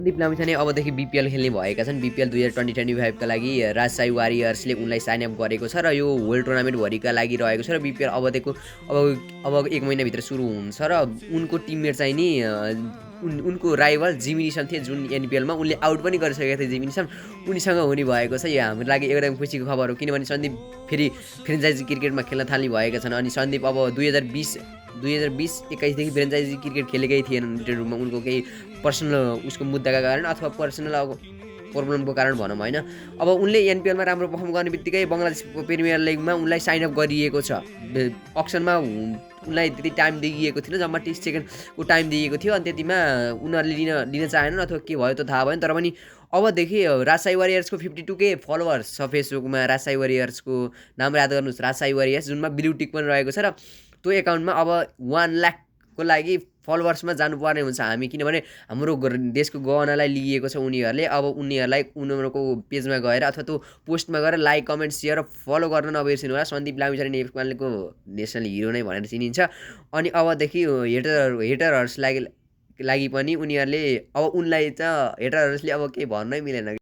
सन्दीप लामिछाने अबदेखि बिपिएल खेल्ने भएका छन्। बिपिएल 2025 का लागि राजशाही वारियर्सले उनलाई साइन अप गरेको छ र यो वर्ल्ड टुर्नामेन्टभरिका लागि रहेको छ र बिपिएल अब 1 महिनाभित्र सुरु हुन्छ र उनको टिममेट चाहिँ नि उनको राइभल जिमी निसम थिए जुन एनपिएलमा उनले आउट पनि गरिसकेका थिए। जिमी निसम उनीसँग हुने भएको छ। यो हाम्रो लागि एकदम खुसीको खबर हो, किनभने सन्दीप फेरि फ्रेन्चाइजी क्रिकेटमा खेल्न थाल्ने भएका छन्। अनि सन्दीप अब 2020-21 देखि फ्रेन्चाइजी क्रिकेट खेलेकै थिएनन् रिटेड रुममा, उनको केही पर्सनल उसको मुद्दाका कारण अथवा पर्सनल अब प्रब्लमको कारण भनौँ होइन। अब उनले एनपिएलमा राम्रो पर्फर्म गर्ने बित्तिकै बङ्गलादेशको प्रिमियर लिगमा उनलाई साइन अप गरिएको छ। अक्सनमा उनलाई त्यति टाइम दिइएको थिएन, जम्मा 30 सेकेन्डको टाइम दिएको थियो। अनि त्यतिमा उनीहरूले लिन चाहेनन् अथवा के भयो त थाहा भएन। तर पनि अबदेखि राजशाही वारियर्सको 52K फलोवर्स छ फेसबुकमा। राजशाही वारियर्सको नाम याद गर्नुहोस्, राजशाही वारियर्स, जुनमा ब्लू टिक पनि रहेको छ। र त्यो एकाउन्टमा अब 1 लाखको लागि फलोवर्समा जानुपर्ने हुन्छ हामी, किनभने हाम्रो देशको गहनालाई लिएको छ उनीहरूले। अब उनीहरूलाई उनीहरूको पेजमा गएर अथवा त्यो पोस्टमा गएर लाइक, कमेन्ट, सेयर र फलो गर्न नबिर्सिनु होला। सन्दीप लामिछाने नेपालको नेसनल हिरो नै भनेर चिनिन्छ। अनि अबदेखि हेटरहरूलाई लागि पनि उनीहरूले अब उनलाई त हेटरहरूले अब केही भन्नै मिलेन।